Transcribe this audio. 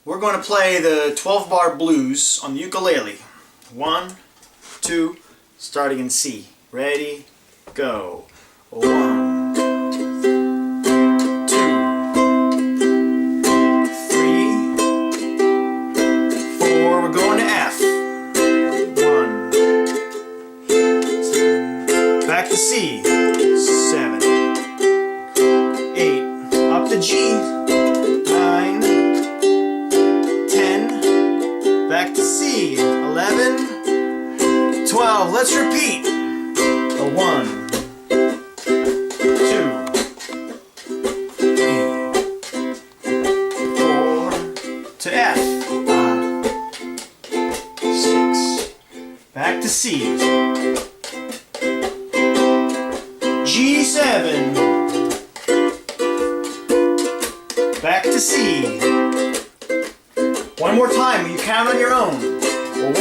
We're going to play the 12-bar blues on the ukulele. 1, 2, starting in C. Ready, go. 1, 2, 3, 4. We're going to F. 1, 2, back to C. 7, 8, up to G. 9, 10, back to C. 11, 12. Let's repeat. 1, 2, 3, 4 to F. 6, back to C. G7, back to C. One more time. You count on your own. 1,